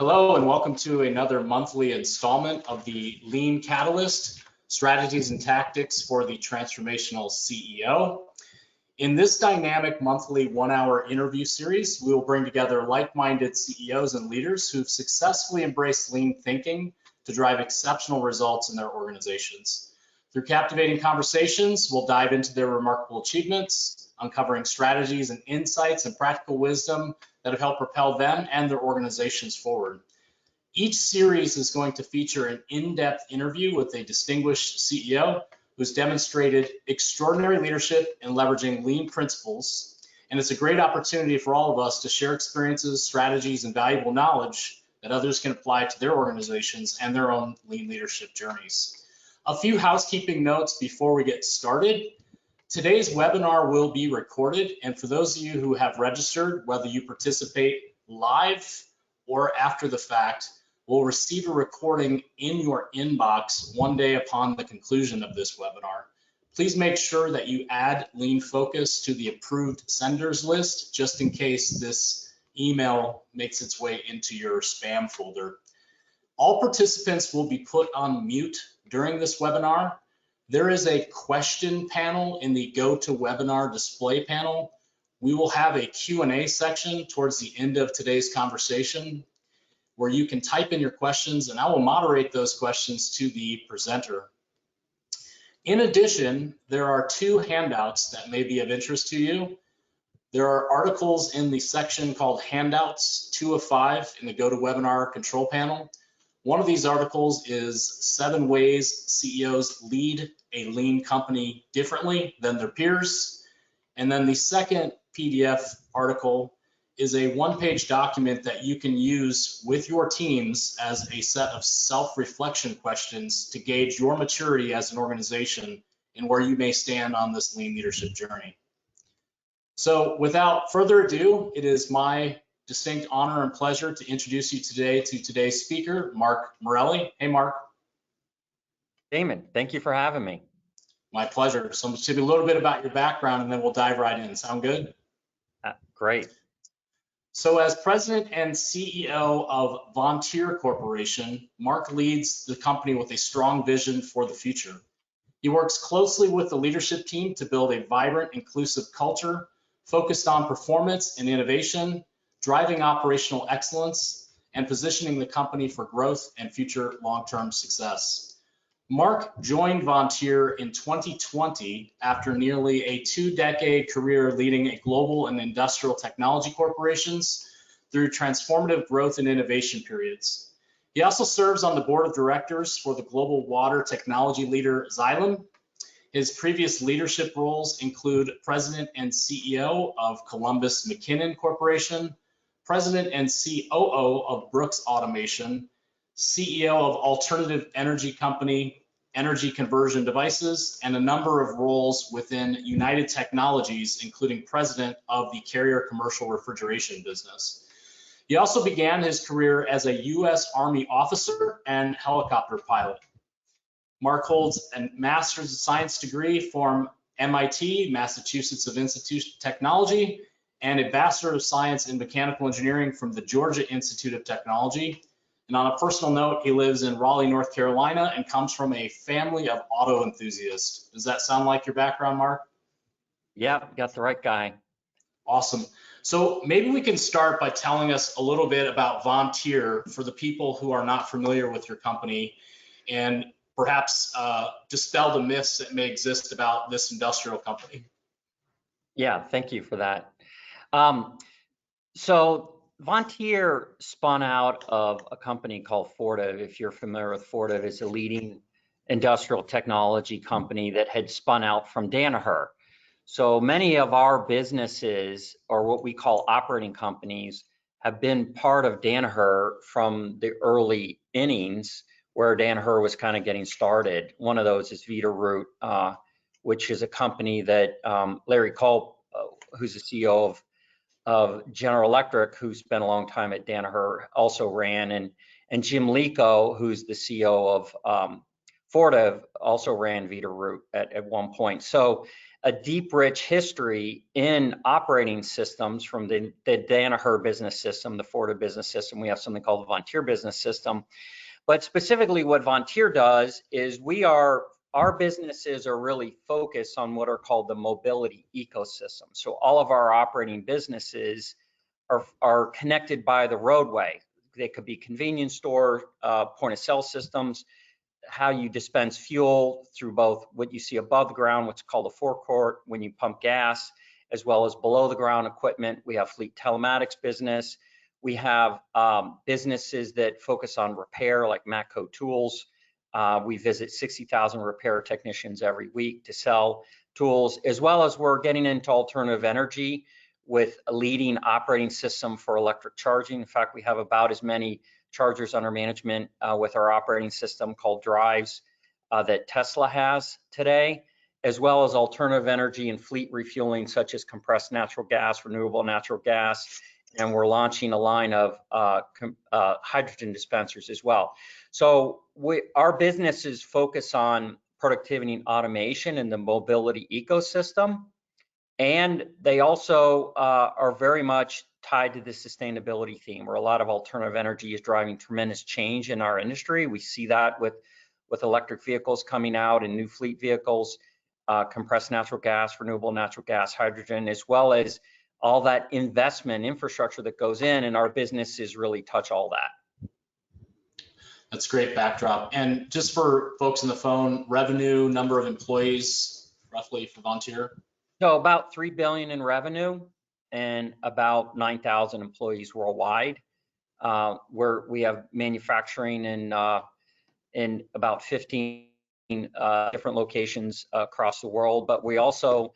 Hello and welcome to another monthly installment of the Lean Catalyst, Strategies and Tactics for the Transformational CEO. In this dynamic monthly 1-hour interview series, we will bring together like-minded CEOs and leaders who've successfully embraced lean thinking to drive exceptional results in their organizations. Through captivating conversations, we'll dive into their remarkable achievements, uncovering strategies and insights and practical wisdom that have helped propel them and their organizations forward. Each series is going to feature an in-depth interview with a distinguished CEO who's demonstrated extraordinary leadership in leveraging lean principles, and it's a great opportunity for all of us to share experiences, strategies, and valuable knowledge that others can apply to their organizations and their own lean leadership journeys. A few housekeeping notes before we get started. Today's webinar will be recorded, and for those of you who have registered, whether you participate live or after the fact, will receive a recording in your inbox one day upon the conclusion of this webinar. Please make sure that you add Lean Focus to the approved senders list, just in case this email makes its way into your spam folder. All participants will be put on mute during this webinar. There is a question panel in the GoToWebinar display panel. We will have a Q&A section towards the end of today's conversation where you can type in your questions and I will moderate those questions to the presenter. In addition, there are 2 handouts that may be of interest to you. There are articles in the section called Handouts 2 of 5 in the GoToWebinar control panel. One of these articles is 7 ways CEOs lead a lean company differently than their peers. And then the second PDF article is a 1-page document that you can use with your teams as a set of self-reflection questions to gauge your maturity as an organization and where you may stand on this lean leadership journey. So without further ado, it is my distinct honor and pleasure to introduce you today to today's speaker, Mark Morelli. Hey, Mark. Damon, thank you for having me. My pleasure. So I'm going to tell you a little bit about your background and then we'll dive right in. Sound good? Great. So as president and CEO of Vontier Corporation, Mark leads the company with a strong vision for the future. He works closely with the leadership team to build a vibrant, inclusive culture focused on performance and innovation, driving operational excellence, and positioning the company for growth and future long-term success. Mark joined Vontier in 2020 after nearly a 2-decade career leading a global and industrial technology corporations through transformative growth and innovation periods. He also serves on the board of directors for the global water technology leader Xylem. His previous leadership roles include president and CEO of Columbus McKinnon Corporation, president and COO of Brooks Automation, CEO of alternative energy company Energy Conversion Devices, and a number of roles within United Technologies, including president of the Carrier commercial refrigeration business. He also began his career as a U.S. Army officer and helicopter pilot. Mark holds a Master's of Science degree from MIT, Massachusetts Institute of Technology, and a Bachelor of Science in Mechanical Engineering from the Georgia Institute of Technology. And on a personal note, he lives in Raleigh, North Carolina, and comes from a family of auto enthusiasts. Does that sound like your background, Mark? Yeah, got the right guy. Awesome. So maybe we can start by telling us a little bit about Vontier for the people who are not familiar with your company, and perhaps dispel the myths that may exist about this industrial company. Yeah, thank you for that. So Vontier spun out of a company called Fortive. If you're familiar with Fortive, it's a leading industrial technology company that had spun out from Danaher. So many of our businesses, or what we call operating companies, have been part of Danaher from the early innings where Danaher was kind of getting started. One of those is Veeder-Root, which is a company that Larry Culp, who's the CEO of General Electric, who spent a long time at Danaher, also ran, and Jim Lico, who's the CEO of Fortive, also ran Veeder-Root at one point. So a deep, rich history in operating systems from the Danaher business system, the Fortive business system. We have something called the Vontier business system. But specifically what Vontier does is our businesses are really focused on what are called the mobility ecosystem. So all of our operating businesses are connected by the roadway. They could be convenience store, point of sale systems, how you dispense fuel through both what you see above the ground, what's called a forecourt when you pump gas, as well as below the ground equipment. We have fleet telematics business. We have businesses that focus on repair like Matco Tools. We visit 60,000 repair technicians every week to sell tools, as well as we're getting into alternative energy with a leading operating system for electric charging. In fact, we have about as many chargers under management with our operating system called Drives that Tesla has today, as well as alternative energy and fleet refueling such as compressed natural gas, renewable natural gas, and we're launching a line of hydrogen dispensers as well. So our businesses focus on productivity and automation in the mobility ecosystem, and they also are very much tied to the sustainability theme, where a lot of alternative energy is driving tremendous change in our industry. We see that with electric vehicles coming out and new fleet vehicles, compressed natural gas, renewable natural gas, hydrogen, as well as all that investment infrastructure that goes in, and our businesses really touch all that. That's a great backdrop. And just for folks on the phone, revenue, number of employees roughly for Vontier? So about $3 billion in revenue and about 9,000 employees worldwide. We have manufacturing in about 15 different locations across the world, but we also,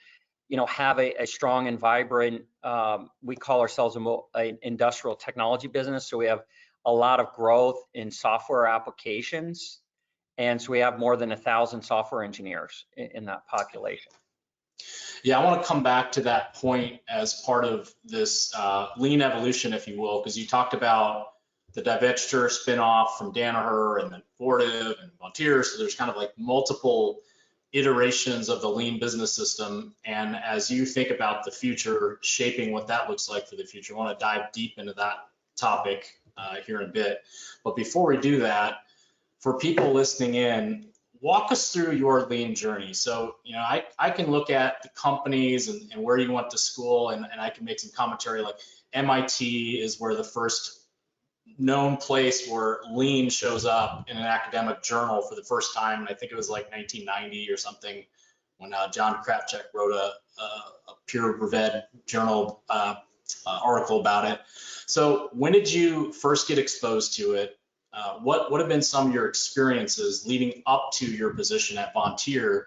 have a strong and vibrant, we call ourselves an industrial technology business. So we have a lot of growth in software applications. And so we have more than 1,000 software engineers in that population. Yeah, I want to come back to that point as part of this lean evolution, if you will, because you talked about the divestiture spinoff from Danaher and then Fortive and Vontier. So there's kind of like multiple iterations of the lean business system. And as you think about the future, shaping what that looks like for the future, I want to dive deep into that topic here in a bit. But before we do that, for people listening in, walk us through your lean journey. So, I can look at the companies and where you went to school, and I can make some commentary like MIT is where the first known place where lean shows up in an academic journal for the first time. And I think it was like 1990 or something when John Krapchek wrote a peer-reviewed journal article about it. So when did you first get exposed to it? What have been some of your experiences leading up to your position at Vontier?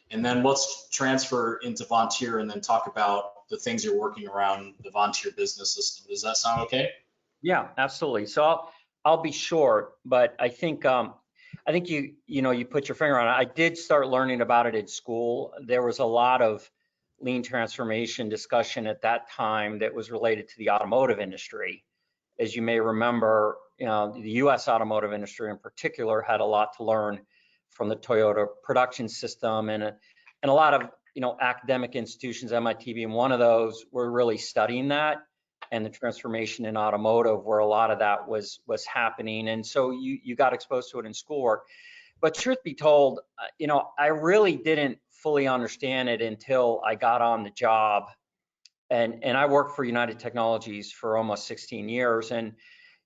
And then let's transfer into Vontier and then talk about the things you're working around the Vontier business system. Does that sound okay? Yeah, absolutely. So I'll be short, but I think you put your finger on it. I did start learning about it in school. There was a lot of lean transformation discussion at that time that was related to the automotive industry. As you may remember, the U.S. automotive industry in particular had a lot to learn from the Toyota production system, and a lot of academic institutions, MIT being one of those, were really studying that and the transformation in automotive, where a lot of that was happening. And so you got exposed to it in schoolwork. But truth be told, I really didn't fully understand it until I got on the job. And I worked for United Technologies for almost 16 years. And,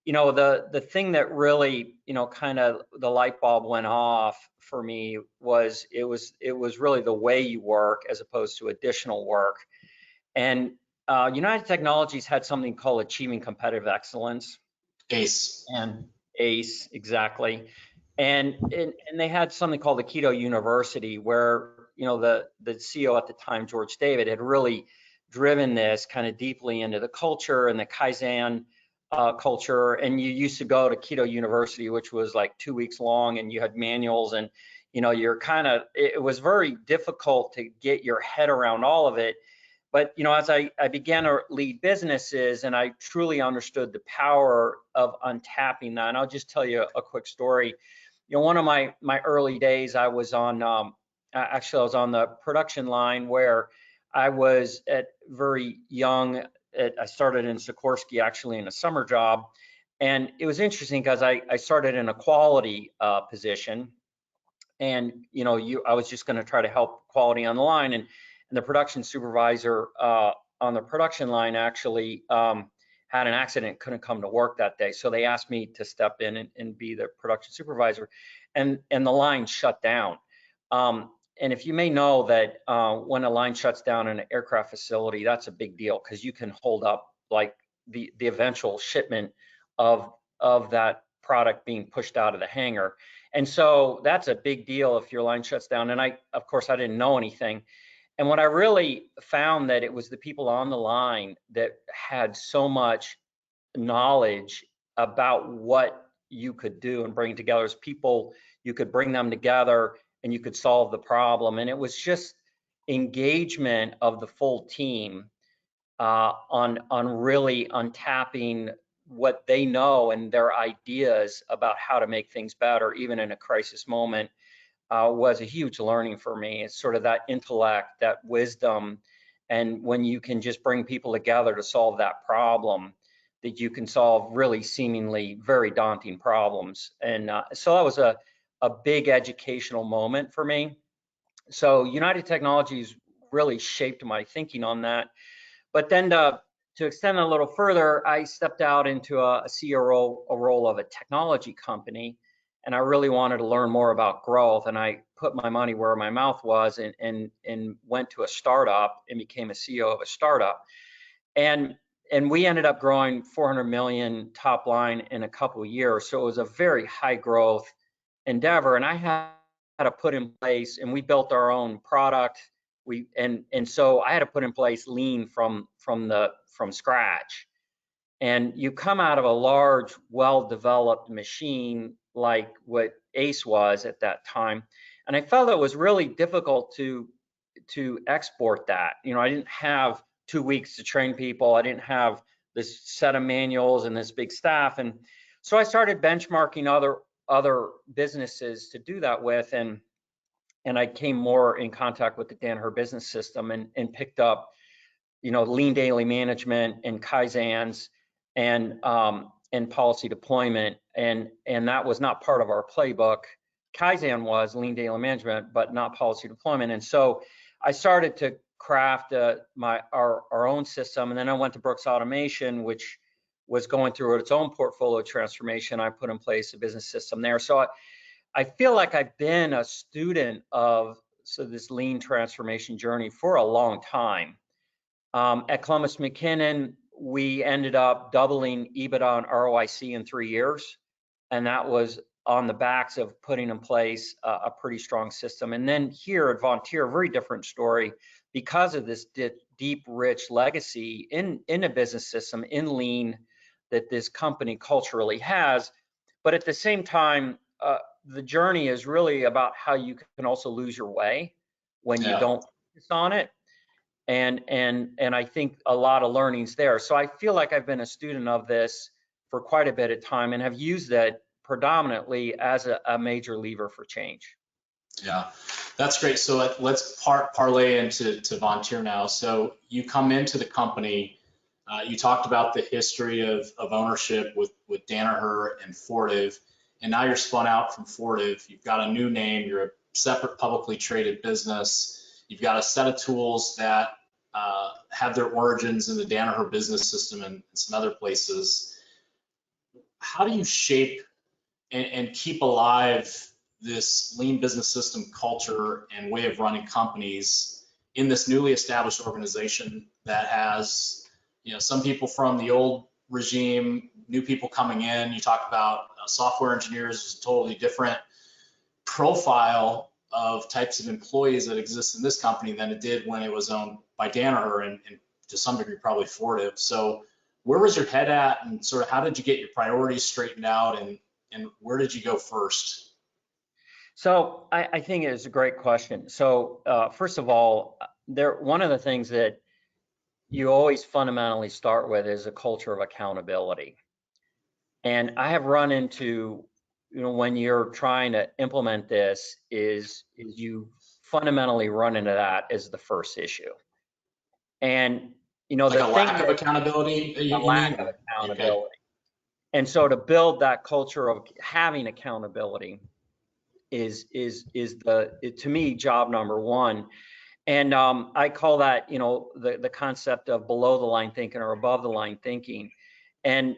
the thing that really, kind of the light bulb went off for me was it was really the way you work as opposed to additional work. And United Technologies had something called Achieving Competitive Excellence. ACE. And ACE, exactly. And they had something called the Keto University, where, the CEO at the time, George David, had really driven this kind of deeply into the culture and the Kaizen culture. And you used to go to Keto University, which was like 2 weeks long, and you had manuals, and, it was very difficult to get your head around all of it. But, as I began to lead businesses and I truly understood the power of untapping that, and I'll just tell you a quick story. One of my early days, I was on actually I was on the production line where I was at very young. I started in Sikorsky actually in a summer job. And it was interesting because I started in a quality position. And I was just going to try to help quality on the line, and the production supervisor on the production line actually had an accident, couldn't come to work that day. So they asked me to step in and be the production supervisor, and the line shut down. And if you may know that when a line shuts down in an aircraft facility, that's a big deal because you can hold up like the eventual shipment of that product being pushed out of the hangar. And so that's a big deal if your line shuts down. And of course, I didn't know anything. And what I really found that it was the people on the line that had so much knowledge about what you could do and bring together as people. You could bring them together and you could solve the problem. And it was just engagement of the full team on really untapping what they know and their ideas about how to make things better, even in a crisis moment, was a huge learning for me. It's sort of that intellect, that wisdom, and when you can just bring people together to solve that problem, that you can solve really seemingly very daunting problems. And so that was a big educational moment for me. So United Technologies really shaped my thinking on that. But then to extend a little further, I stepped out into a CEO role of a technology company, and I really wanted to learn more about growth. And I put my money where my mouth was and went to a startup and became a CEO of a startup. And we ended up growing 400 million top line in a couple of years. So it was a very high growth endeavor. And I had to put in place, and we built our own product. So I had to put in place lean from scratch. And you come out of a large, well-developed machine like what ACE was at that time, and I felt it was really difficult to export that. I didn't have 2 weeks to train people. I didn't have this set of manuals and this big staff, and so I started benchmarking other businesses to do that with, and I came more in contact with the Danaher Business System and picked up, lean daily management and Kaizens and policy deployment, and that was not part of our playbook. Kaizen was lean daily management, but not policy deployment. And so I started to craft our own system, and then I went to Brooks Automation, which was going through its own portfolio transformation. I put in place a business system there. So I feel like I've been a student of this lean transformation journey for a long time. At Columbus McKinnon, we ended up doubling EBITDA and ROIC in 3 years, and that was on the backs of putting in place a pretty strong system. And then here at Vontier, a very different story because of this deep, rich legacy in a business system, in lean, that this company culturally has. But at the same time, the journey is really about how you can also lose your way when you don't focus on it. And I think a lot of learnings there. So I feel like I've been a student of this for quite a bit of time and have used it predominantly as a major lever for change. Yeah, that's great. So let's parlay into Vontier now. So you come into the company, you talked about the history of ownership with Danaher and Fortive, and now you're spun out from Fortive. You've got a new name. You're a separate publicly traded business. You've got a set of tools that have their origins in the Danaher Business System and some other places. How do you shape and keep alive this lean business system culture and way of running companies in this newly established organization that has, some people from the old regime, new people coming in? You talk about software engineers, is a totally different profile of types of employees that exist in this company than it did when it was owned by Danaher and to some degree probably Fortive. So where was your head at, and sort of how did you get your priorities straightened out, and where did you go first? So I think it is a great question. So first of all, one of the things that you always fundamentally start with is a culture of accountability. And I have run into, when you're trying to implement this, is you fundamentally run into that as the first issue. And, you know, Like the a thing lack of accountability, a you lack mean? of Okay. accountability. And so to build that culture of having accountability is to me, job number one. And I call that, you know, the concept of below the line thinking or above the line thinking. And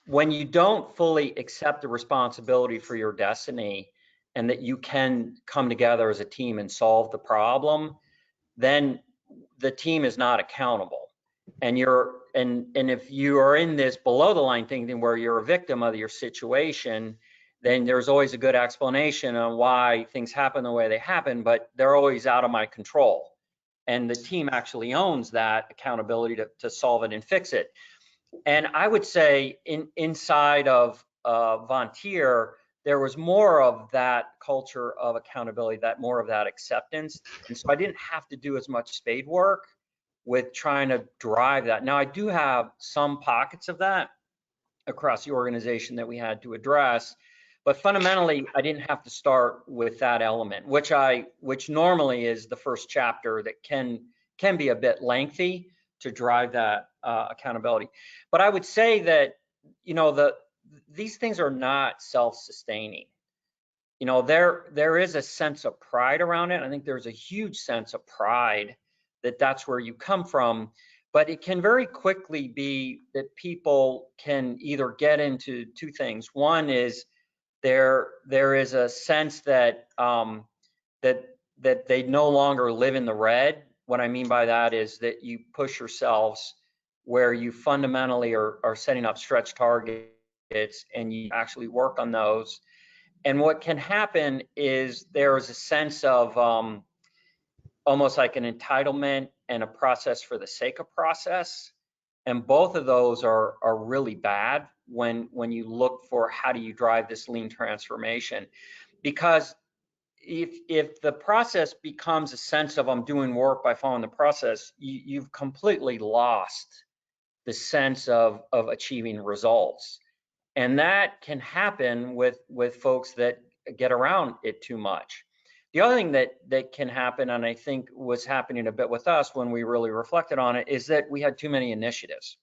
when you don't fully accept the responsibility for your destiny and that you can come together as a team and solve the problem, then the team is not accountable. And if you are in this below the line thinking where you're a victim of your situation, then there's always a good explanation on why things happen the way they happen, but they're always out of my control. And the team actually owns that accountability to solve it and fix it. And I would say inside of Vontier, there was more of that culture of accountability, more of that acceptance. And so I didn't have to do as much spade work with trying to drive that. Now I do have some pockets of that across the organization that we had to address, but fundamentally I didn't have to start with that element, which normally is the first chapter that can be a bit lengthy to drive that accountability. But I would say that, you know, these things are not self-sustaining. You know, there is a sense of pride around it. I think there's a huge sense of pride that's where you come from, but it can very quickly be that people can either get into two things. One is there is a sense that that they no longer live in the red. What I mean by that is that you push yourselves where you fundamentally are setting up stretch targets and you actually work on those. And what can happen is there is a sense of almost like an entitlement and a process for the sake of process. And both of those are really bad when you look for how do you drive this lean transformation. Because if the process becomes a sense of I'm doing work by following the process, you've completely lost the sense of achieving results. And that can happen with folks that get around it too much. The other thing that can happen, and I think was happening a bit with us when we really reflected on it, is that we had too many initiatives.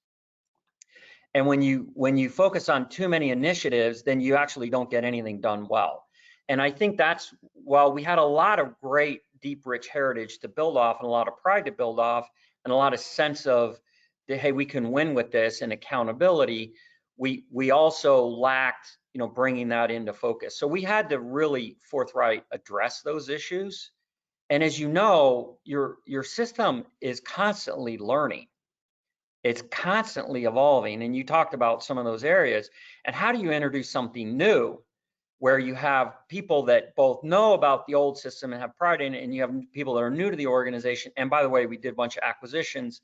And when you focus on too many initiatives, then you actually don't get anything done well. And I think that's, while we had a lot of great, deep, rich heritage to build off and a lot of pride to build off and a lot of sense of, hey, we can win with this and accountability, we also lacked, you know, bringing that into focus. So we had to really forthright address those issues. And as you know, your system is constantly learning. It's constantly evolving. And you talked about some of those areas. And how do you introduce something new where you have people that both know about the old system and have pride in it, and you have people that are new to the organization? And by the way, we did a bunch of acquisitions.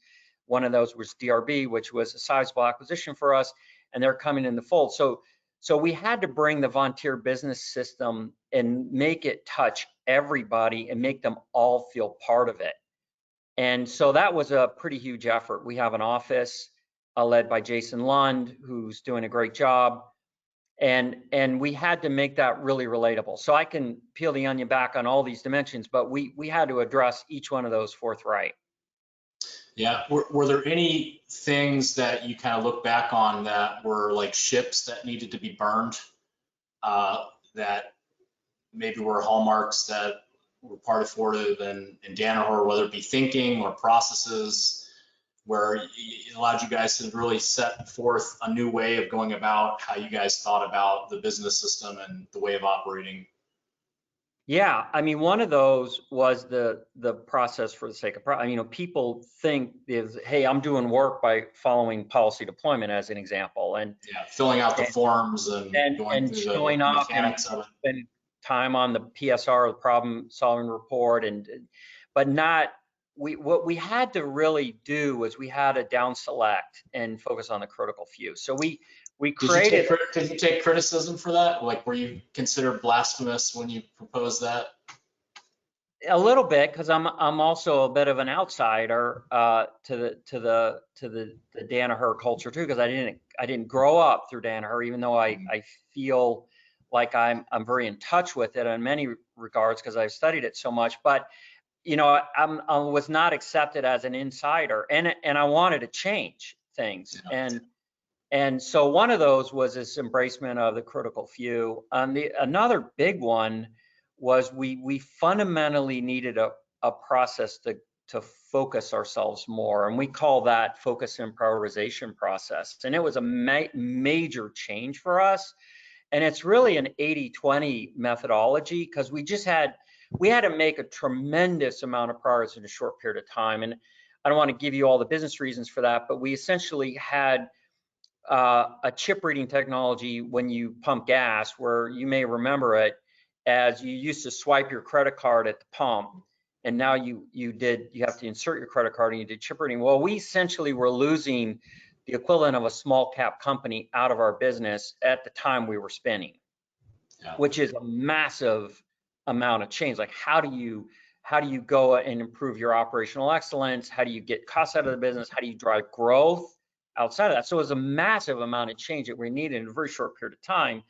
One of those was DRB, which was a sizable acquisition for us, and they're coming in the fold. So we had to bring the Vontier business system and make it touch everybody and make them all feel part of it. And so that was a pretty huge effort. We have an office led by Jason Lund, who's doing a great job. And we had to make that really relatable. So I can peel the onion back on all these dimensions, but we had to address each one of those forthright. Yeah. Were there any things that you kind of look back on that were like ships that needed to be burned, that maybe were hallmarks that were part of Fortive and Danaher, whether it be thinking or processes, where it allowed you guys to really set forth a new way of going about how you guys thought about the business system and the way of operating? Yeah, I mean, one of those was the process for the sake of, you know, people think is, hey, I'm doing work by following policy deployment as an example, and yeah, filling out the forms and going through showing the up mechanics and of it. spend time on the PSR, the problem solving report, but not. What we had to really do was we had to down select and focus on the critical few. So we created. Did you take criticism for that? Like, were you considered blasphemous when you proposed that? A little bit, because I'm also a bit of an outsider to the Danaher culture too, because I didn't grow up through Danaher, even though I feel like I'm very in touch with it in many regards because I've studied it so much. But you know, I was not accepted as an insider, and I wanted to change things. And so one of those was this embracement of the critical few. Another big one was we fundamentally needed a process to focus ourselves more, and we call that focus and prioritization process. And it was a major change for us. And it's really an 80-20 methodology because we had to make a tremendous amount of progress in a short period of time. And I don't want to give you all the business reasons for that, but we essentially had a chip reading technology when you pump gas, where you may remember it as you used to swipe your credit card at the pump, and now you have to insert your credit card and you did chip reading. Well, we essentially were losing the equivalent of a small cap company out of our business at the time we were spinning, which is a massive amount of change. Like how do you go and improve your operational excellence? How do you get costs out of the business? How do you drive growth outside of that? So it was a massive amount of change that we needed in a very short period of time.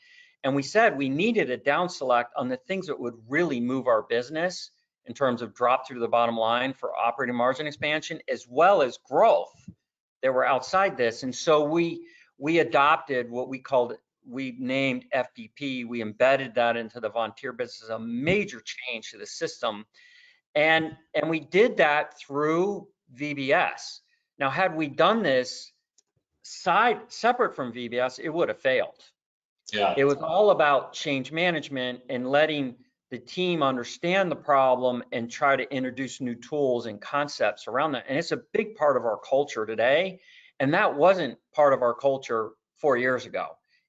And we said we needed a down select on the things that would really move our business in terms of drop through to the bottom line for operating margin expansion, as well as growth that were outside this. And so we adopted what we named FDP. We embedded that into the Vontier business, a major change to the system. And we did that through VBS. Now, had we done this separate from VBS, it would have failed. Yeah. It was all about change management and letting the team understand the problem and try to introduce new tools and concepts around that. And it's a big part of our culture today. And that wasn't part of our culture 4 years ago.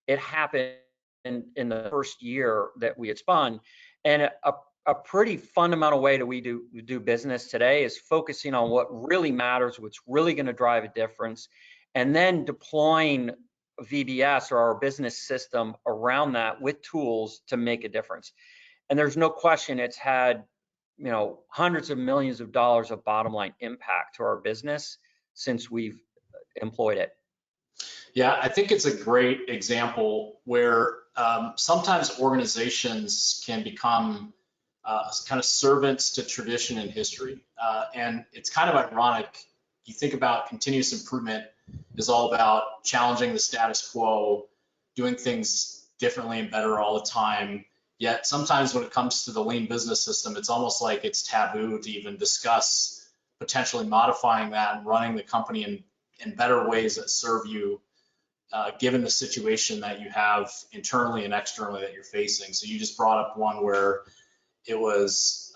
It happened in the first year that we had spun. And a pretty fundamental way that we do business today is focusing on what really matters, what's really going to drive a difference, and then deploying VBS or our business system around that with tools to make a difference. And there's no question it's had, hundreds of millions of dollars of bottom line impact to our business since we've employed it. Yeah, I think it's a great example where sometimes organizations can become kind of servants to tradition and history. And it's kind of ironic. You think about continuous improvement is all about challenging the status quo, doing things differently and better all the time. Yet sometimes when it comes to the lean business system, it's almost like it's taboo to even discuss potentially modifying that and running the company in better ways that serve you, given the situation that you have internally and externally that you're facing. So you just brought up one where it was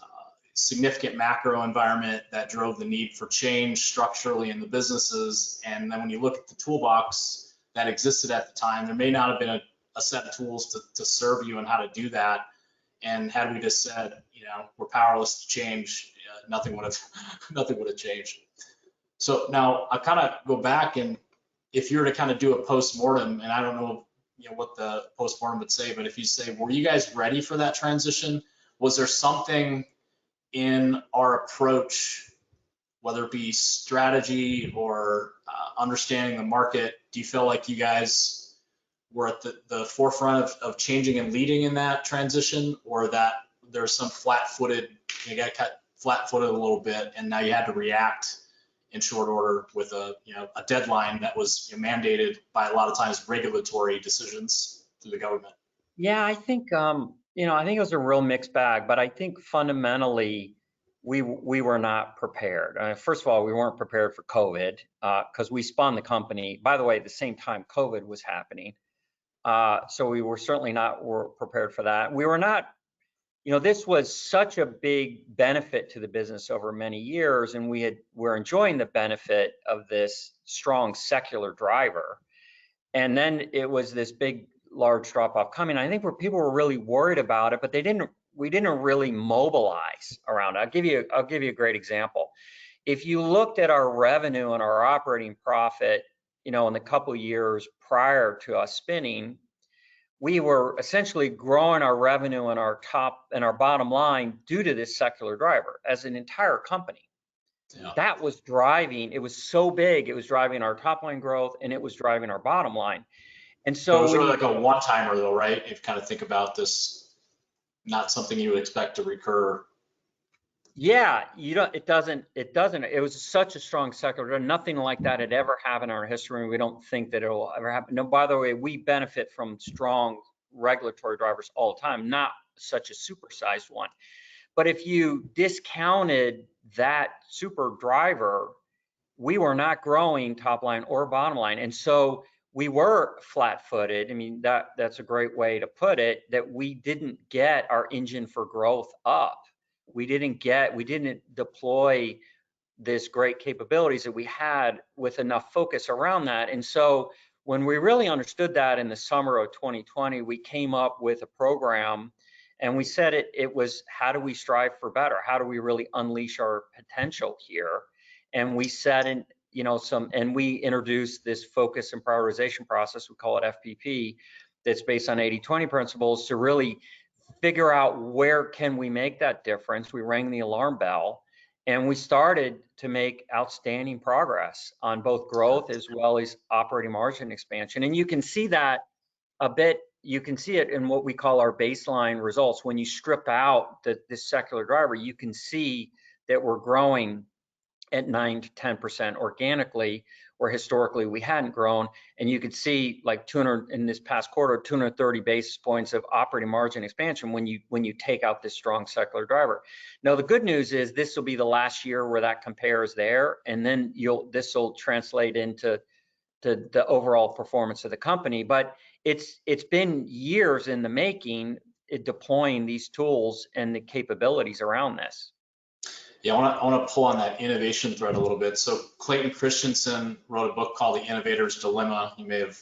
significant macro environment that drove the need for change structurally in the businesses. And then when you look at the toolbox that existed at the time, there may not have been a set of tools to serve you on how to do that. And had we just said, we're powerless to change, nothing would have changed. So now I kind of go back, and if you were to kind of do a post-mortem, and I don't know, what the post-mortem would say, but if you say, were you guys ready for that transition? Was there something in our approach, whether it be strategy or understanding the market, do you feel like you guys were at the forefront of changing and leading in that transition, or that there's some you got cut flat-footed a little bit and now you had to react in short order with a deadline that was mandated by a lot of times regulatory decisions through the government? Yeah, I think I think it was a real mixed bag, but I think fundamentally we were not prepared. First of all, we weren't prepared for COVID because we spun the company, by the way, at the same time COVID was happening. So we were certainly not prepared for that. We were not, this was such a big benefit to the business over many years, and we're enjoying the benefit of this strong secular driver. And then it was this big, large drop off coming. I think where people were really worried about it, but we didn't really mobilize around it. I'll give you a great example. If you looked at our revenue and our operating profit, in the couple years prior to us spinning, we were essentially growing our revenue and our top and our bottom line due to this secular driver as an entire company. Yeah. That was driving, it was so big, it was driving our top line growth and it was driving our bottom line. And So it so was when really you, like a one-timer though, right? If you kind of think about this, not something you would expect to recur. yeah, you don't, it was such a strong sector. Nothing like that had ever happened in our history. And we don't think that it'll ever happen. No, by the way, we benefit from strong regulatory drivers all the time, not such a supersized one. But if you discounted that super driver, we were not growing top line or bottom line. And so we were flat footed. I mean, that's a great way to put it, that we didn't get our engine for growth up. We didn't deploy this great capabilities that we had with enough focus around that. And so when we really understood that in the summer of 2020, we came up with a program, and we said it was, how do we strive for better? How do we really unleash our potential here? And we set in, and we introduced this focus and prioritization process, we call it FPP, that's based on 80-20 principles, to really figure out where can we make that difference. We rang the alarm bell, and we started to make outstanding progress on both growth as well as operating margin expansion. And you can see that a bit, you can see it in what we call our baseline results. When you strip out this secular driver, you can see that we're growing at 9 to 10% organically, where historically we hadn't grown. And you could see, like, 200 in this past quarter, 230 basis points of operating margin expansion when you take out this strong secular driver. Now, the good news is this will be the last year where that compares there, and then this will translate into the overall performance of the company. But it's been years in the making, deploying these tools and the capabilities around this. Yeah, I want to pull on that innovation thread a little bit. So Clayton Christensen wrote a book called The Innovator's Dilemma. You may have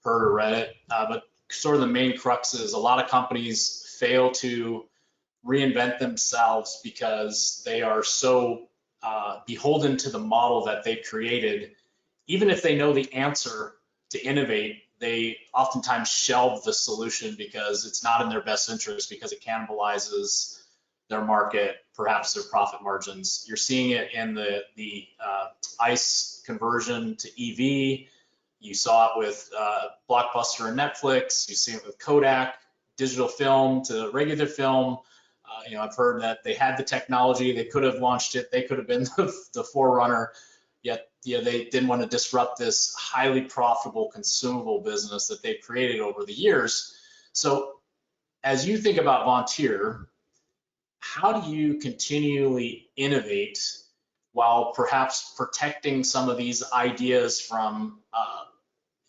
heard or read it, but sort of the main crux is a lot of companies fail to reinvent themselves because they are so beholden to the model that they created. Even if they know the answer to innovate, they oftentimes shelve the solution because it's not in their best interest, because it cannibalizes their market, perhaps their profit margins. You're seeing it in the ICE conversion to EV. You saw it with Blockbuster and Netflix. You see it with Kodak, digital film to regular film. I've heard that they had the technology, they could have launched it, they could have been the forerunner, yet they didn't want to disrupt this highly profitable consumable business that they've created over the years. So as you think about Vontier, how do you continually innovate while perhaps protecting some of these ideas from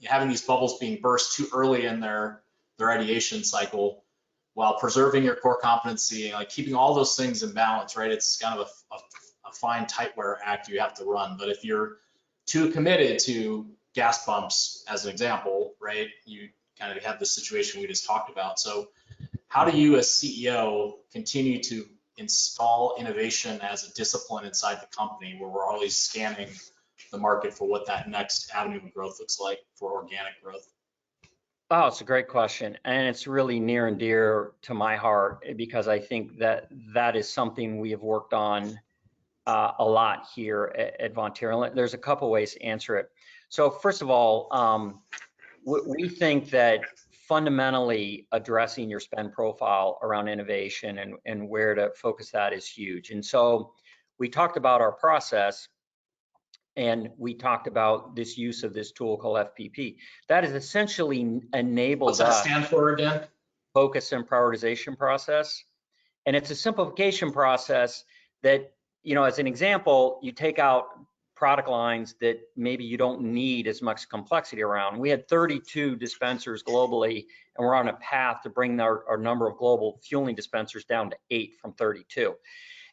having these bubbles being burst too early in their ideation cycle, while preserving your core competency and like keeping all those things in balance, right? It's kind of a fine tightware act you have to run. But if you're too committed to gas pumps, as an example, right, you kind of have the situation we just talked about. So how do you, as CEO, continue to install innovation as a discipline inside the company, where we're always scanning the market for what that next avenue of growth looks like for organic growth? Oh, it's a great question. And it's really near and dear to my heart, because I think that is something we have worked on a lot here at Vontier. And there's a couple ways to answer it. So first of all, we think that fundamentally addressing your spend profile around innovation and where to focus that is huge. And so we talked about our process, and we talked about this use of this tool called FPP. That has essentially enabled What's that stand for again? Focus and prioritization process. And it's a simplification process that, as an example, you take out product lines that maybe you don't need as much complexity around. We had 32 dispensers globally, and we're on a path to bring our number of global fueling dispensers down to 8 from 32.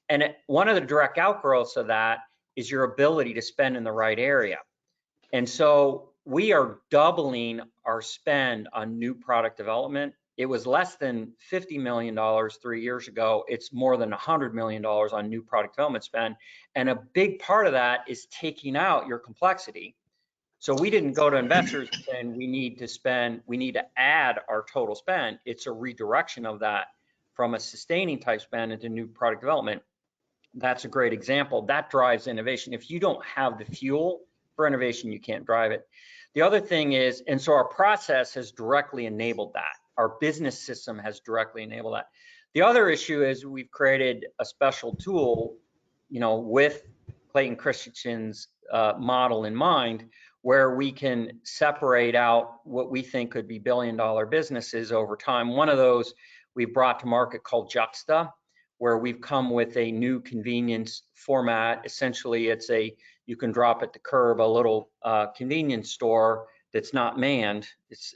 And one of the direct outgrowths of that is your ability to spend in the right area. And so we are doubling our spend on new product development. It was less than $50 million 3 years ago. It's more than $100 million on new product development spend. And a big part of that is taking out your complexity. So we didn't go to investors saying we need to add our total spend. It's a redirection of that from a sustaining type spend into new product development. That's a great example. That drives innovation. If you don't have the fuel for innovation, you can't drive it. The other thing is, and so our process has directly enabled that. Our business system has directly enabled that. The other issue is we've created a special tool, with Clayton Christensen's model in mind, where we can separate out what we think could be billion-dollar businesses over time. One of those we've brought to market called Juxta, where we've come with a new convenience format. Essentially, you can drop at the curb a little convenience store that's not manned. It's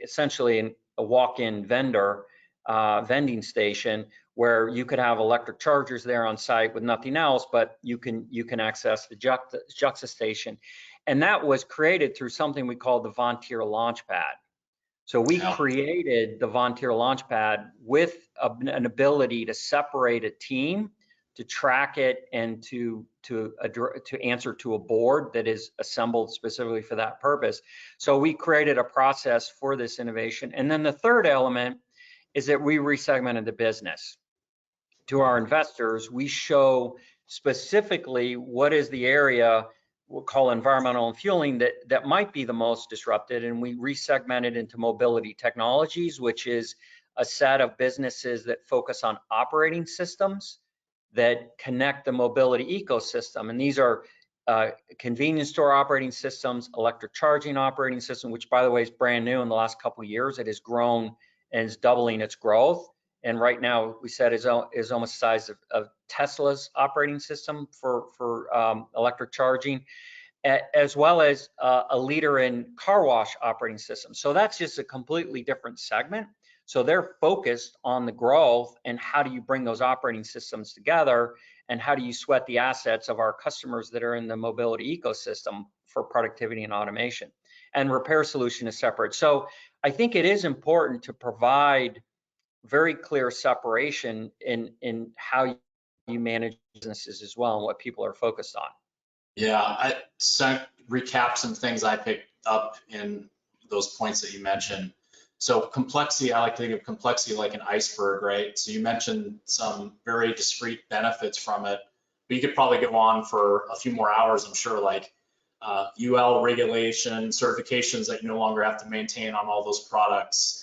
essentially a walk-in vending station where you could have electric chargers there on site with nothing else, but you can access the Juxta station. And that was created through something we call the Vontier Launchpad. So we created the Vontier Launchpad with an ability to separate a team, to track it, and to answer to a board that is assembled specifically for that purpose. So we created a process for this innovation. And then the third element is that we resegmented the business. To our investors, we show specifically what is the area we'll call environmental and fueling that might be the most disrupted, and we resegmented into mobility technologies, which is a set of businesses that focus on operating systems that connect the mobility ecosystem. And these are convenience store operating systems, electric charging operating system, which by the way is brand new in the last couple of years. It has grown and is doubling its growth. And right now, we said is almost the size of Tesla's operating system for electric charging, as well as a leader in car wash operating systems. So that's just a completely different segment. So they're focused on the growth and how do you bring those operating systems together, and how do you sweat the assets of our customers that are in the mobility ecosystem for productivity and automation. And repair solution is separate. So I think it is important to provide very clear separation in how you manage businesses as well and what people are focused on. Yeah, I recap some things I picked up in those points that you mentioned. So complexity, I like to think of complexity like an iceberg, right? So you mentioned some very discrete benefits from it, but you could probably go on for a few more hours, I'm sure, like UL regulation, certifications that you no longer have to maintain on all those products.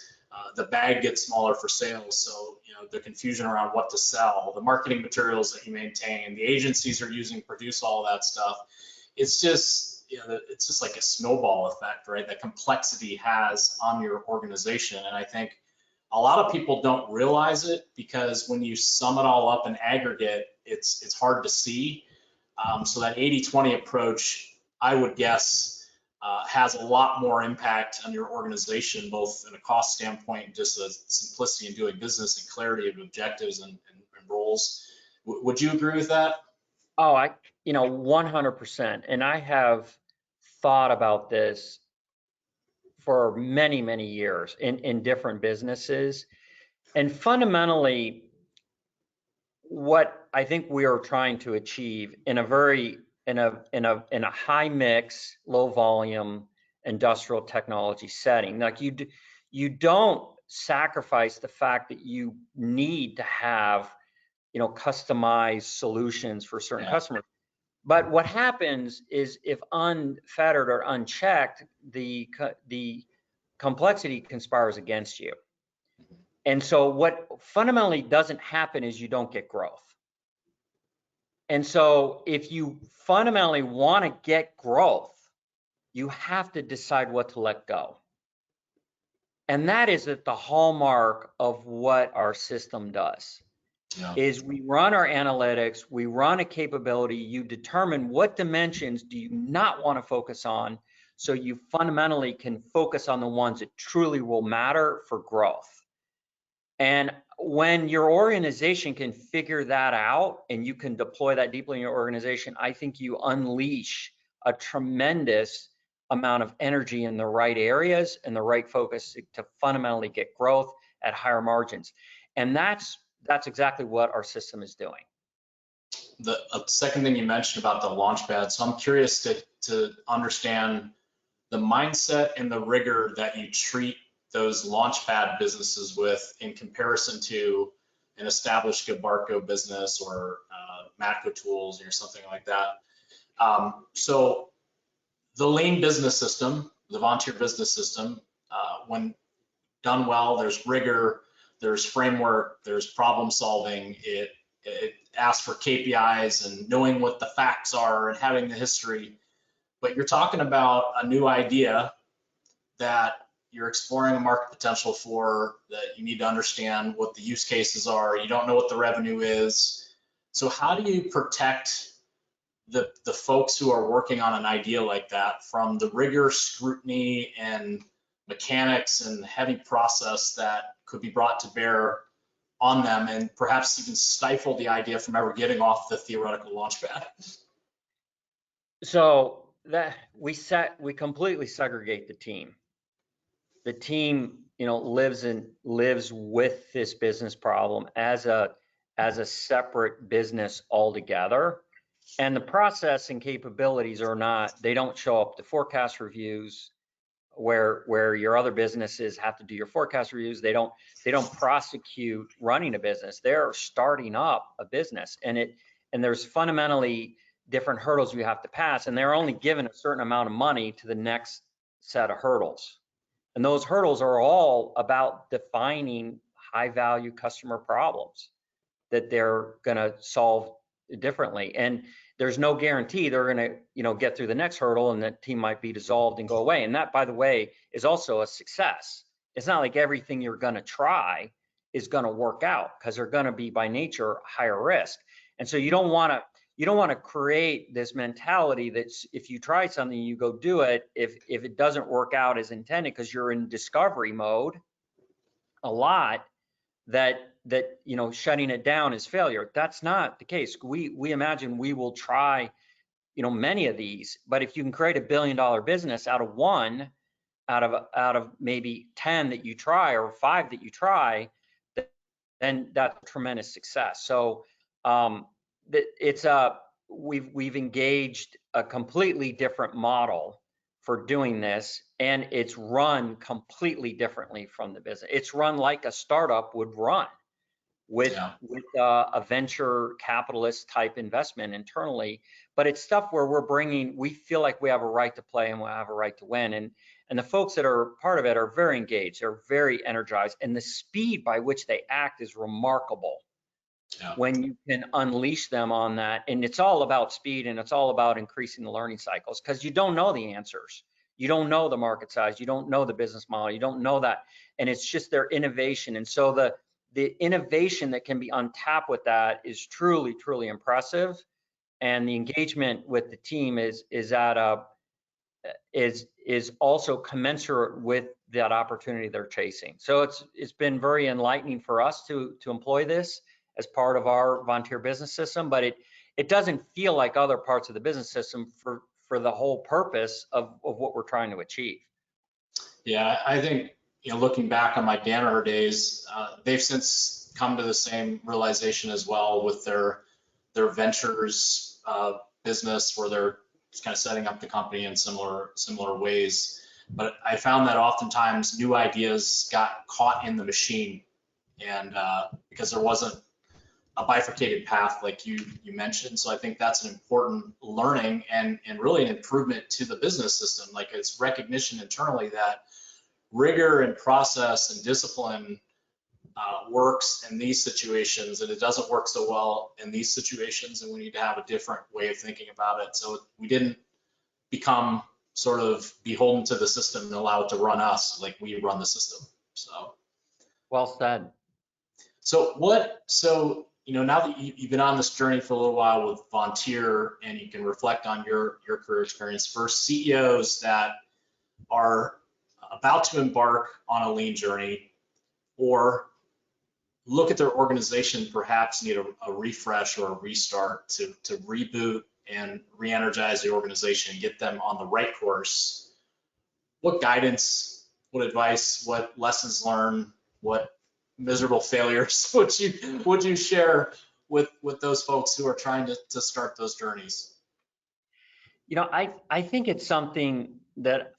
The bag gets smaller for sales, so the confusion around what to sell, the marketing materials that you maintain, the agencies are using to produce all that stuff. It's just it's just like a snowball effect, right? That complexity has on your organization, and I think a lot of people don't realize it because when you sum it all up in aggregate, it's hard to see. So that 80-20 approach, I would guess, has a lot more impact on your organization, both in a cost standpoint and just the simplicity in doing business and clarity of objectives and roles. Would you agree with that? Oh, 100%. And I have thought about this for many, many years in different businesses. And fundamentally, what I think we are trying to achieve in a high mix, low volume industrial technology setting, like you don't sacrifice the fact that you need to have customized solutions for certain customers. But what happens is if unfettered or unchecked, the complexity conspires against you. And so what fundamentally doesn't happen is you don't get growth. And so if you fundamentally want to get growth, you have to decide what to let go. And that is at the hallmark of what our system does. Is we run our analytics, we run a capability, you determine what dimensions do you not want to focus on, so you fundamentally can focus on the ones that truly will matter for growth. And when your organization can figure that out and you can deploy that deeply in your organization, I think you unleash a tremendous amount of energy in the right areas and the right focus to fundamentally get growth at higher margins. And that's exactly what our system is doing. The second thing you mentioned about the Launchpad, so I'm curious to understand the mindset and the rigor that you treat those Launchpad businesses with in comparison to an established Gilbarco business or Matco Tools or something like that. So The lean business system, the Vontier business system, when done well, there's rigor, there's framework, there's problem solving. It asks for KPIs and knowing what the facts are and having the history. But you're talking about a new idea that you're exploring a market potential for, that you need to understand what the use cases are. You don't know what the revenue is. So how do you protect the folks who are working on an idea like that from the rigor, scrutiny, and mechanics and heavy process that could be brought to bear on them, and perhaps even stifle the idea from ever getting off the theoretical launch pad? So that we completely segregate the team. The team, lives with this business problem as a separate business altogether. And the process and capabilities they don't show up to forecast reviews where your other businesses have to do your forecast reviews. They don't prosecute running a business. They're starting up a business, and there's fundamentally different hurdles you have to pass, and they're only given a certain amount of money to the next set of hurdles. And those hurdles are all about defining high value customer problems that they're going to solve differently. And there's no guarantee they're going to, get through the next hurdle and that team might be dissolved and go away. And that, by the way, is also a success. It's not like everything you're going to try is going to work out, because they're going to be by nature higher risk. And so you don't want to create this mentality that if you try something, you go do it. If it doesn't work out as intended, because you're in discovery mode a lot, that shutting it down is failure. That's not the case. We imagine we will try many of these, but if you can create $1 billion business out of one, out of maybe 10 that you try or 5 that you try, then that's a tremendous success. So we've engaged a completely different model for doing this, and it's run completely differently from the business. It's run like a startup would run, with a venture capitalist type investment internally. But it's stuff where we feel like we have a right to play and we have a right to win. And the folks that are part of it are very engaged, they're very energized, and the speed by which they act is remarkable. Yeah. When you can unleash them on that. And it's all about speed, and it's all about increasing the learning cycles, because you don't know the answers. You don't know the market size. You don't know the business model. You don't know that. And it's just their innovation. And so the innovation that can be untapped with that is truly, truly impressive. And the engagement with the team is also commensurate with that opportunity they're chasing. So it's been very enlightening for us to employ this as part of our Vontier business system, but it doesn't feel like other parts of the business system for the whole purpose of what we're trying to achieve. Yeah, I think, looking back on my Danaher days, they've since come to the same realization as well with their ventures business, where they're just kind of setting up the company in similar ways. But I found that oftentimes new ideas got caught in the machine, and because there wasn't a bifurcated path like you mentioned. So I think that's an important learning and really an improvement to the business system. Like, it's recognition internally that rigor and process and discipline works in these situations, and it doesn't work so well in these situations, and we need to have a different way of thinking about it. So we didn't become sort of beholden to the system and allow it to run us like we run the system. So well said. So now that you've been on this journey for a little while with Vontier, and you can reflect on your career experience, for CEOs that are about to embark on a lean journey, or look at their organization, perhaps need a refresh or a restart to reboot and re-energize the organization and get them on the right course, what guidance, what advice, what lessons learned, what miserable failures would you share with those folks who are trying to start those journeys? I think it's something that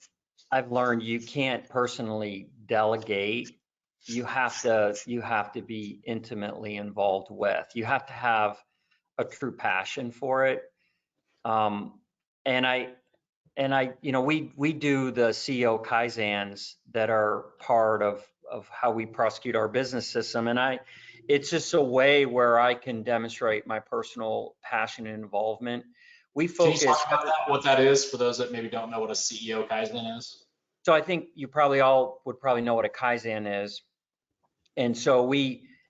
I've learned you can't personally delegate. You have to be intimately involved with. You have to have a true passion for it. And we do the CEO Kaizens that are part of how we prosecute our business system. And it's just a way where I can demonstrate my personal passion and involvement. We Can you focus. talk about that, what that is, for those that maybe don't know what a CEO Kaizen is? So I think you probably all would probably know what a Kaizen is. And so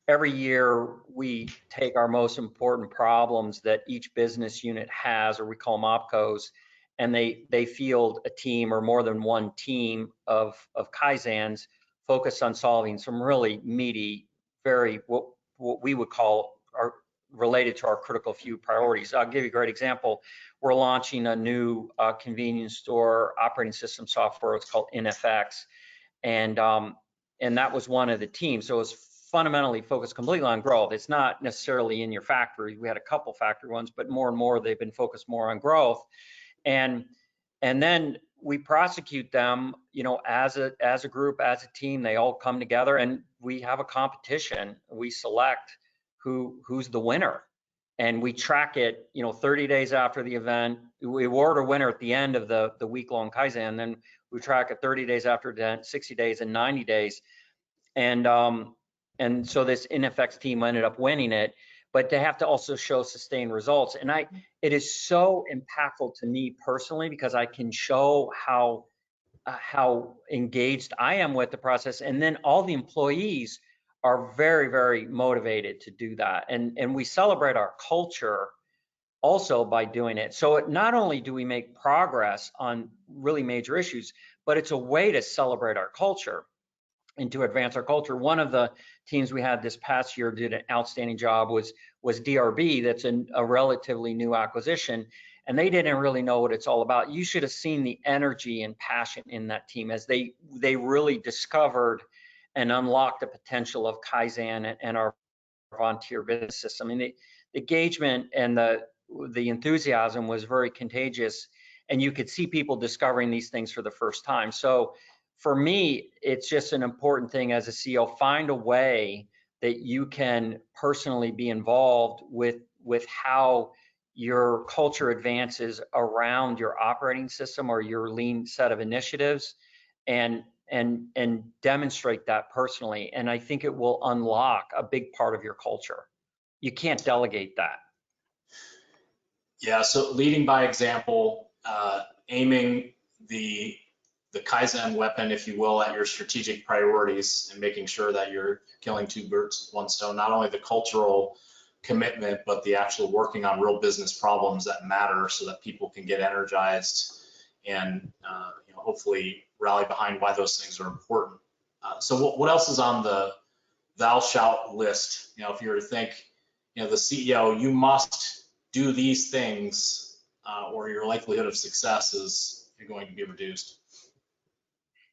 every year we take our most important problems that each business unit has, or we call them opcos, and they field a team or more than one team of Kaizens focused on solving some really meaty, very what we would call are related to our critical few priorities. I'll give you a great example. We're launching a new convenience store operating system software. It's called NFX, and that was one of the teams. So it was fundamentally focused completely on growth. It's not necessarily in your factory. We had a couple factory ones, but more and more they've been focused more on growth. And then we prosecute them, as a group, as a team. They all come together and we have a competition. We select who's the winner, and we track it 30 days after the event. We award a winner at the end of the week-long Kaizen, and then we track it 30 days after the event, 60 days, and 90 days. And so this NFX team ended up winning it, but they have to also show sustained results. And it is so impactful to me personally, because I can show how engaged I am with the process. And then all the employees are very, very motivated to do that. And we celebrate our culture also by doing it. So not only do we make progress on really major issues, but it's a way to celebrate our culture and to advance our culture. One of the teams we had this past year did an outstanding job was DRB. That's a relatively new acquisition, and they didn't really know what it's all about. You should have seen the energy and passion in that team as they really discovered and unlocked the potential of Kaizen and our Vontier business system. I mean, the engagement and the enthusiasm was very contagious, and you could see people discovering these things for the first time. So for me, it's just an important thing as a CEO, find a way that you can personally be involved with how your culture advances around your operating system or your lean set of initiatives, and demonstrate that personally. And I think it will unlock a big part of your culture. You can't delegate that. Yeah, so leading by example, aiming the Kaizen weapon, if you will, at your strategic priorities, and making sure that you're killing two birds with one stone, not only the cultural commitment, but the actual working on real business problems that matter, so that people can get energized and hopefully rally behind why those things are important. So what else is on the thou shalt list? If you were to think, the CEO, you must do these things, or your likelihood of success is going to be reduced.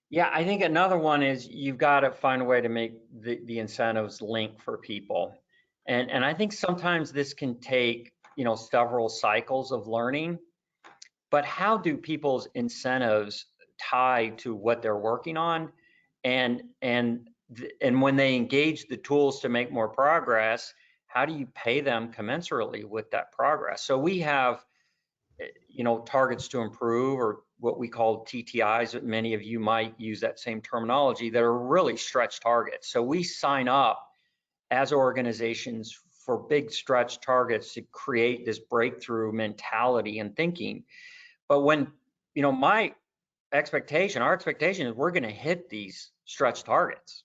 Yeah, I think another one is you've got to find a way to make the incentives link for people. And I think sometimes this can take, several cycles of learning, but how do people's incentives tie to what they're working on? And when they engage the tools to make more progress, how do you pay them commensurately with that progress? So we have, targets to improve, or what we call TTIs. Many of you might use that same terminology, that are really stretch targets. So we sign up as organizations for big stretch targets to create this breakthrough mentality and thinking. But when, our expectation is we're going to hit these stretch targets,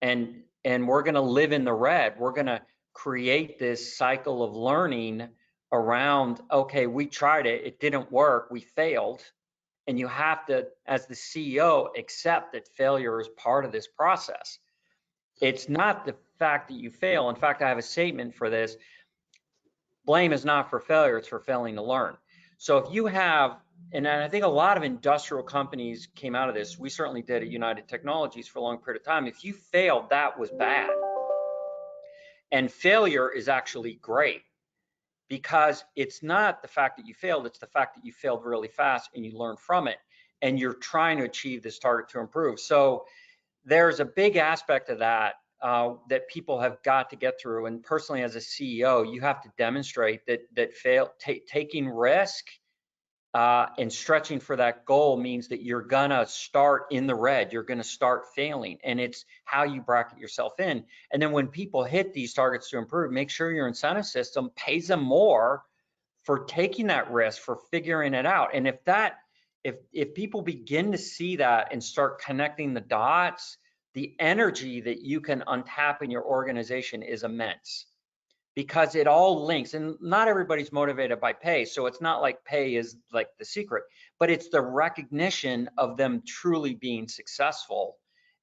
and we're going to live in the red. We're going to create this cycle of learning around, okay, we tried it, it didn't work, we failed. And you have to, as the CEO, accept that failure is part of this process. It's not the fact that you fail. In fact, I have a statement for this. Blame is not for failure, it's for failing to learn. So if you have, and I think a lot of industrial companies came out of this, we certainly did at United Technologies for a long period of time. If you failed, that was bad. And failure is actually great, because it's not the fact that you failed, it's the fact that you failed really fast and you learn from it, and you're trying to achieve this target to improve. So there's a big aspect of that that people have got to get through. And personally, as a CEO, you have to demonstrate that taking risk and stretching for that goal means that you're gonna start in the red, you're gonna start failing, and it's how you bracket yourself in. And then when people hit these targets to improve, make sure your incentive system pays them more for taking that risk, for figuring it out. And if people begin to see that and start connecting the dots, the energy that you can untap in your organization is immense, because it all links. And not everybody's motivated by pay, so it's not like pay is like the secret, but it's the recognition of them truly being successful,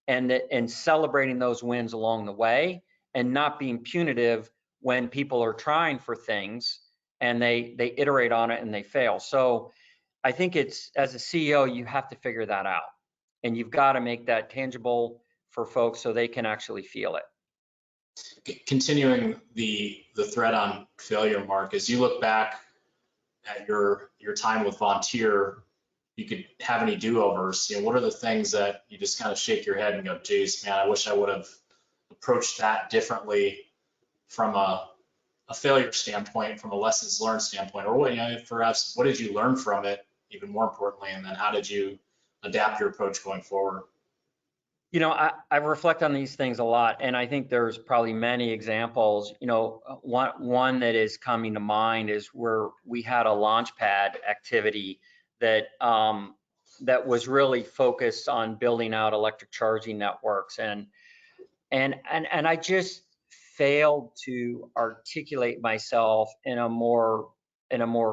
and celebrating those wins along the way, and not being punitive when people are trying for things and they iterate on it and they fail. So I think it's, as a CEO, you have to figure that out, and you've got to make that tangible for folks so they can actually feel it. Continuing the thread on failure, Mark, as you look back at your time with Vontier, you could have any do-overs. What are the things that you just kind of shake your head and go, geez, man, I wish I would have approached that differently from a failure standpoint, from a lessons learned standpoint, or what, perhaps what did you learn from it, even more importantly, and then how did you adapt your approach going forward? I reflect on these things a lot, and I think there's probably many examples. One that is coming to mind is where we had a launchpad activity that was really focused on building out electric charging networks, and I just failed to articulate myself in a more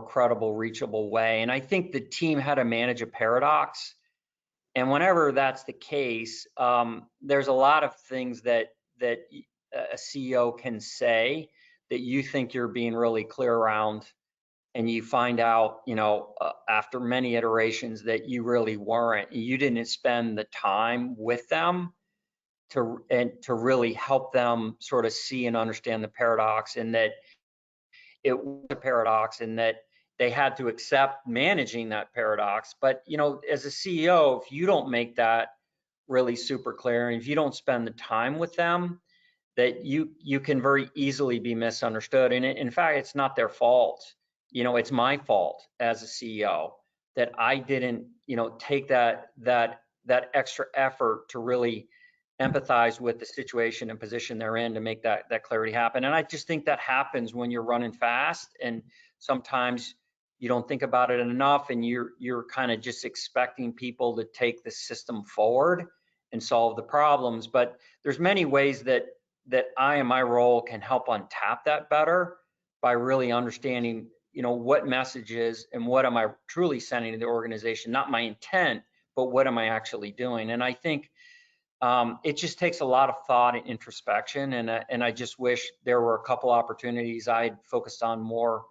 credible, reachable way. And I think the team had to manage a paradox. And whenever that's the case, there's a lot of things that a CEO can say that you think you're being really clear around, and you find out, after many iterations, that you really weren't. You didn't spend the time with them to really help them sort of see and understand the paradox, and that it was a paradox, and that they had to accept managing that paradox. But as a CEO, if you don't make that really super clear, and if you don't spend the time with them, that you can very easily be misunderstood. And in fact, it's not their fault. It's my fault as a CEO that I didn't take that extra effort to really empathize with the situation and position they're in to make that clarity happen. And I just think that happens when you're running fast, and sometimes you don't think about it enough, and you're kind of just expecting people to take the system forward and solve the problems. But there's many ways that I, in my role, can help untap that better by really understanding what messages and what am I truly sending to the organization, not my intent, but what am I actually doing. And I think it just takes a lot of thought and introspection, and I just wish there were a couple opportunities I had focused on more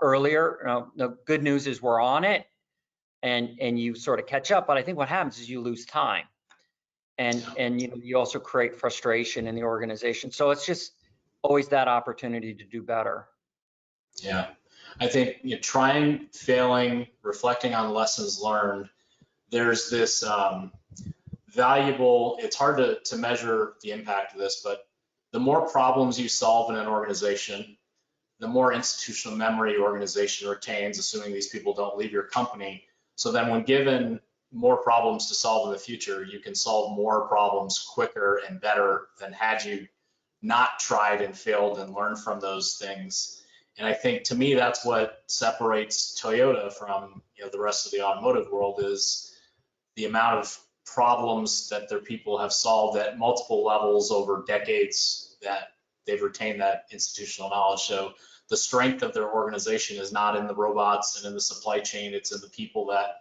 earlier. The good news is we're on it, and you sort of catch up, but I think what happens is you lose time, and you also create frustration in the organization. So it's just always that opportunity to do better. Yeah, I think trying, failing, reflecting on lessons learned. There's this valuable, it's hard to measure the impact of this, but the more problems you solve in an organization, the more institutional memory your organization retains, assuming these people don't leave your company. So then when given more problems to solve in the future, you can solve more problems quicker and better than had you not tried and failed and learned from those things. And I think, to me, that's what separates Toyota from the rest of the automotive world, is the amount of problems that their people have solved at multiple levels over decades, that they've retained that institutional knowledge. So the strength of their organization is not in the robots and in the supply chain, it's in the people that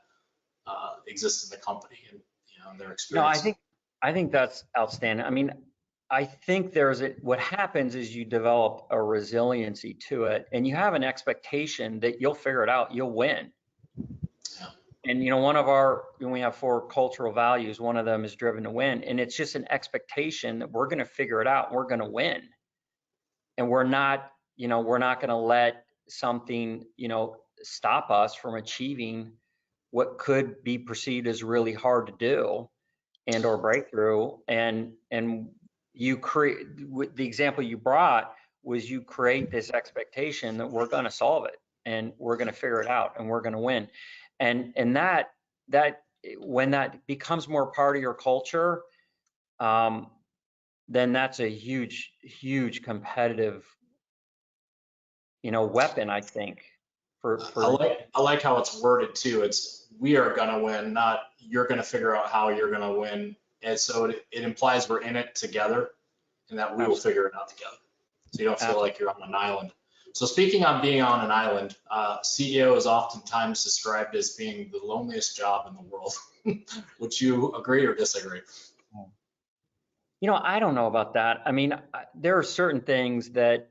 exist in the company and their experience. No, I think that's outstanding. I mean, I think what happens is you develop a resiliency to it, and you have an expectation that you'll figure it out, you'll win. Yeah. And we have 4 cultural values, one of them is driven to win, and it's just an expectation that we're going to figure it out, we're going to win, and we're not going to let something stop us from achieving what could be perceived as really hard to do and or breakthrough. And you create, the example you brought was, you create this expectation that we're going to solve it, and we're going to figure it out and we're going to win. And that when that becomes more part of your culture, then that's a huge competitive, weapon, I think. I like how it's worded too. It's we are gonna win, not you're gonna figure out how you're gonna win. And so it implies we're in it together and that we will figure it out together. So you don't feel like you're on an island. So speaking on being on an island, CEO is oftentimes described as being the loneliest job in the world. Would you agree or disagree? I don't know about that. I mean, there are certain things that,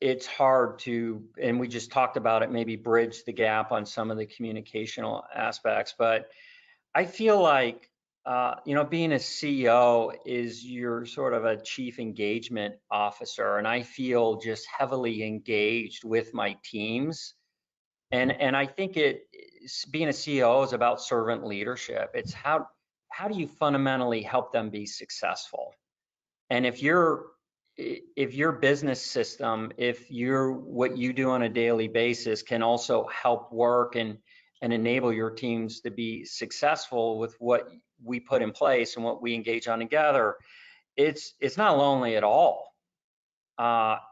it's hard to, and we just talked about it, maybe bridge the gap on some of the communicational aspects. But I feel like, being a CEO is you're sort of a chief engagement officer, and I feel just heavily engaged with my teams. And I think being a CEO is about servant leadership. It's how do you fundamentally help them be successful? And if your business system, if what you do on a daily basis can also help work and enable your teams to be successful with what we put in place and what we engage on together, it's not lonely at all.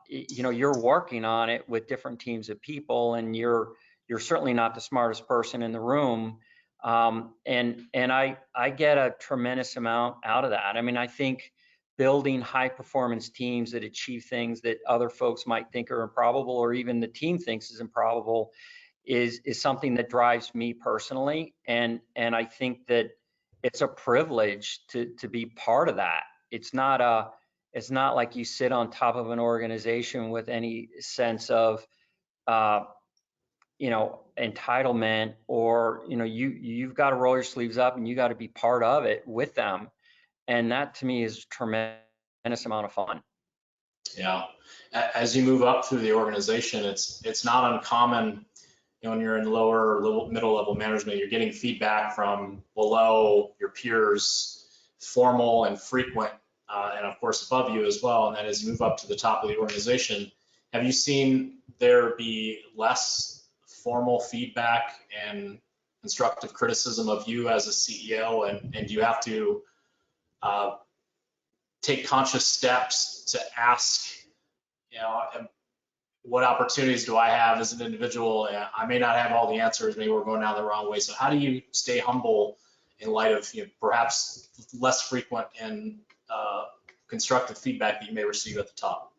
You're working on it with different teams of people, and you're certainly not the smartest person in the room. And I get a tremendous amount out of that. I mean, I think building high performance teams that achieve things that other folks might think are improbable, or even the team thinks is improbable, is something that drives me personally. And I think that it's a privilege to be part of that. It's not like you sit on top of an organization with any sense of entitlement, or you've got to roll your sleeves up and you got to be part of it with them. And that to me is a tremendous amount of fun. Yeah. As you move up through the organization, it's not uncommon, when you're in middle level management, you're getting feedback from below your peers, formal and frequent, and of course above you as well. And then as you move up to the top of the organization, have you seen there be less formal feedback and constructive criticism of you as a CEO? And do you have to take conscious steps to ask, what opportunities do I have as an individual? I may not have all the answers. Maybe we're going down the wrong way. So how do you stay humble in light of perhaps less frequent and constructive feedback that you may receive at the top?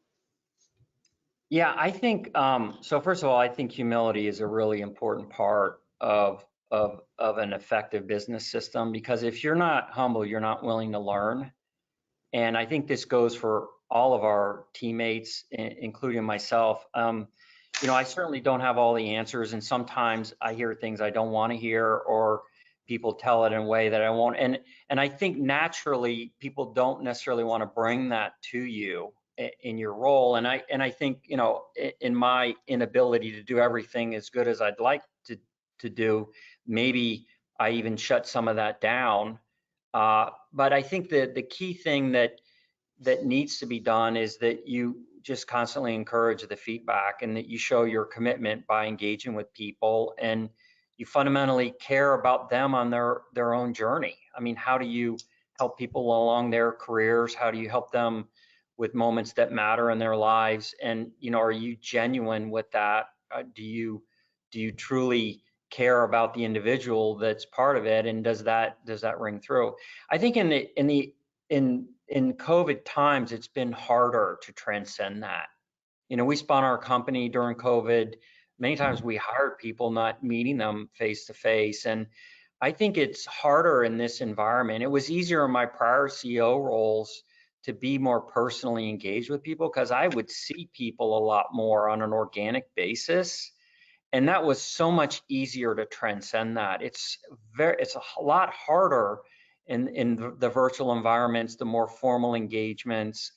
Yeah, I think so. First of all, I think humility is a really important part of an effective business system, because if you're not humble, you're not willing to learn. And I think this goes for all of our teammates, including myself. I certainly don't have all the answers, and sometimes I hear things I don't want to hear, or people tell it in a way that I won't. And I think naturally people don't necessarily want to bring that to you in your role. And I think, in my inability to do everything as good as I'd like to do, maybe I even shut some of that down. But I think that the key thing that needs to be done is that you just constantly encourage the feedback, and that you show your commitment by engaging with people, and you fundamentally care about them on their own journey. I mean, how do you help people along their careers? How do you help them with moments that matter in their lives? And are you genuine with that? Do you truly care about the individual that's part of it, and does that ring through? I think in COVID times, it's been harder to transcend that. We spun our company during COVID. Many times we hired people not meeting them face to face, and I think it's harder in this environment. It was easier in my prior CEO roles to be more personally engaged with people, because I would see people a lot more on an organic basis. And that was so much easier to transcend that. It's a lot harder in the virtual environments, the more formal engagements,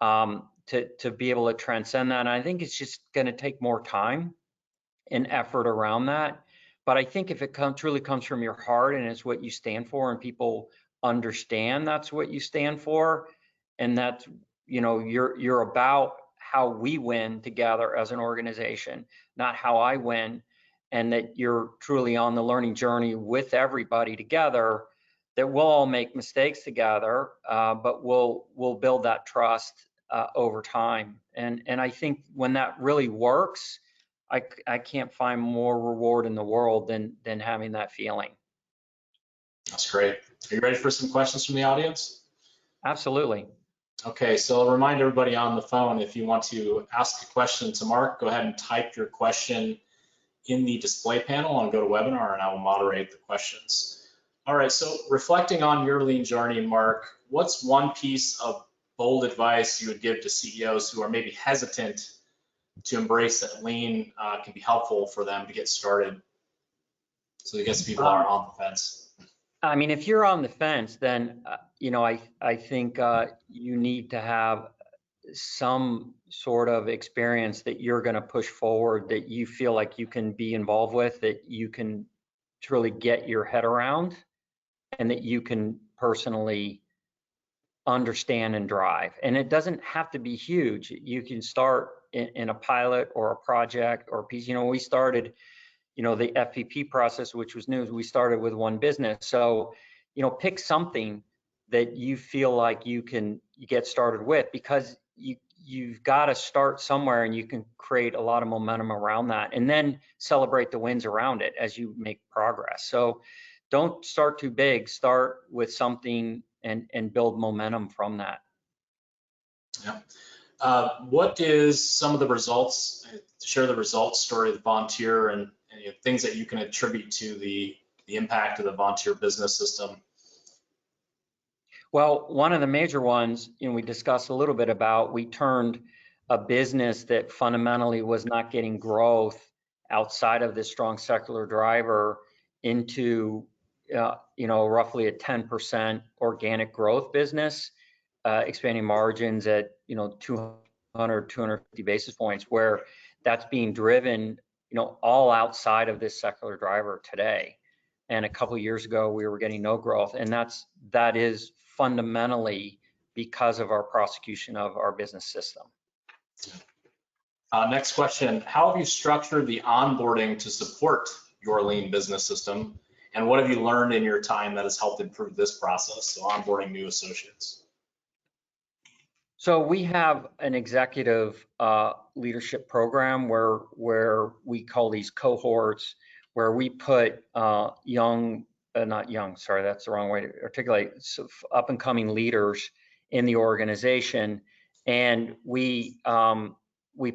to be able to transcend that. And I think it's just going to take more time and effort around that. But I think if it truly comes from your heart and it's what you stand for, and people understand that's what you stand for, and that you're about how we win together as an organization, not how I win, and that you're truly on the learning journey with everybody together, that we'll all make mistakes together, but we'll build that trust over time. And I think when that really works, I can't find more reward in the world than having that feeling. That's great. Are you ready for some questions from the audience? Absolutely. Okay, so I'll remind everybody on the phone, if you want to ask a question to Mark, go ahead and type your question in the display panel on GoToWebinar, and I will moderate the questions. All right, so reflecting on your lean journey, Mark, what's one piece of bold advice you would give to CEOs who are maybe hesitant to embrace that lean can be helpful for them to get started? So I guess people are on the fence. I mean, if you're on the fence, then, I think you need to have some sort of experience that you're going to push forward, that you feel like you can be involved with, that you can truly get your head around, and that you can personally understand and drive. And it doesn't have to be huge. You can start in a pilot or a project or a piece. We started, the FPP process, which was new. We started with one business. So, pick something that you feel like you get started with, because you've got to start somewhere, and you can create a lot of momentum around that, and then celebrate the wins around it as you make progress. So don't start too big, start with something and build momentum from that. Yeah. What is some of the results, share the results story of Vontier and things that you can attribute to the impact of the Vontier business system? Well, one of the major ones, we discussed a little bit about, we turned a business that fundamentally was not getting growth outside of this strong secular driver into, roughly a 10% organic growth business, expanding margins at, 250 basis points, where that's being driven, all outside of this secular driver today. And a couple of years ago, we were getting no growth, and that is fundamentally because of our prosecution of our business system. Next question, how have you structured the onboarding to support your lean business system? And what have you learned in your time that has helped improve this process, so onboarding new associates? So we have an executive leadership program where we call these cohorts, where we put not young, sorry, that's the wrong way to articulate, so up and coming leaders in the organization, and we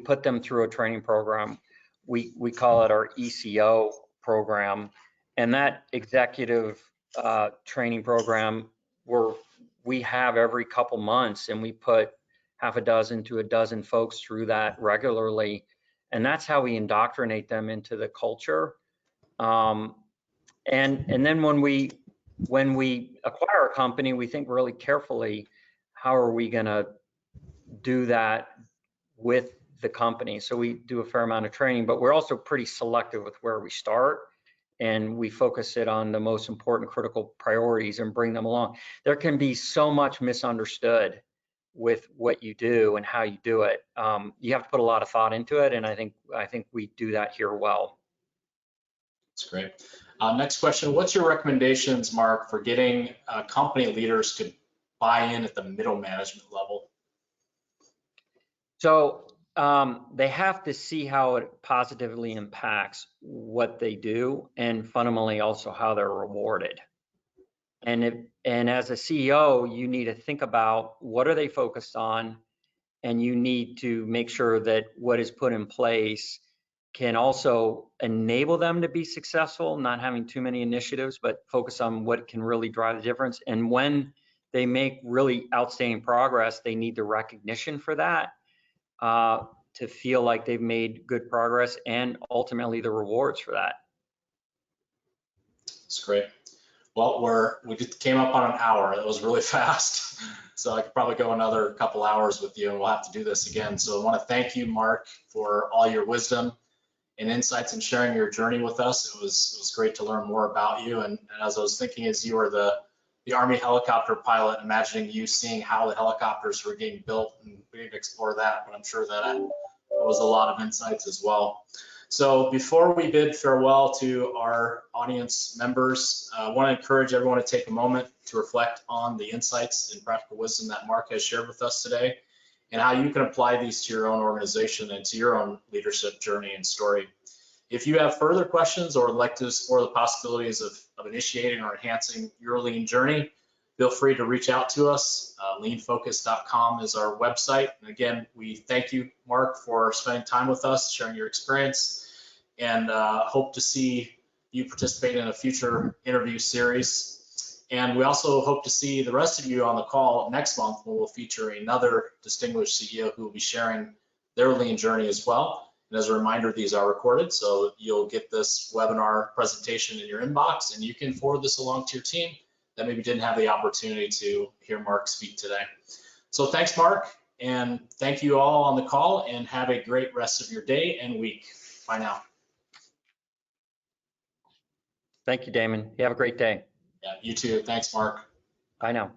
put them through a training program. We call it our ECO program, and that executive training program we have every couple months, and we put half a dozen to a dozen folks through that regularly, and that's how we indoctrinate them into the culture. And then when we acquire a company, we think really carefully, how are we going to do that with the company? So we do a fair amount of training, but we're also pretty selective with where we start, and we focus it on the most important critical priorities and bring them along. There can be so much misunderstood with what you do and how you do it. You have to put a lot of thought into it, and I think we do that here well. That's great. Next question, what's your recommendations, Mark, for getting company leaders to buy in at the middle management level? So they have to see how it positively impacts what they do, and fundamentally also how they're rewarded. And as a CEO, you need to think about what are they focused on, and you need to make sure that what is put in place can also enable them to be successful, not having too many initiatives, but focus on what can really drive the difference. And when they make really outstanding progress, they need the recognition for that, to feel like they've made good progress, and ultimately the rewards for that. That's great. Well, we just came up on an hour. It was really fast. So I could probably go another couple hours with you, and we'll have to do this again. So I want to thank you, Mark, for all your wisdom and insights and sharing your journey with us. It was great to learn more about you. And as I was thinking, as you are the the Army helicopter pilot, imagining you seeing how the helicopters were getting built, and we didn't explore that, but I'm sure that was a lot of insights as well. So before we bid farewell to our audience members, I want to encourage everyone to take a moment to reflect on the insights and practical wisdom that Mark has shared with us today, and how you can apply these to your own organization and to your own leadership journey and story. If you have further questions or would like to explore the possibilities of initiating or enhancing your lean journey, feel free to reach out to us. Leanfocus.com is our website. And again, we thank you, Mark, for spending time with us, sharing your experience, and hope to see you participate in a future interview series. And we also hope to see the rest of you on the call next month, when we'll feature another distinguished CEO who will be sharing their lean journey as well. And as a reminder, these are recorded, so you'll get this webinar presentation in your inbox, and you can forward this along to your team that maybe didn't have the opportunity to hear Mark speak today. So thanks, Mark, and thank you all on the call, and have a great rest of your day and week. Bye now. Thank you, Damon. You have a great day. Yeah, you too. Thanks, Mark. Bye now.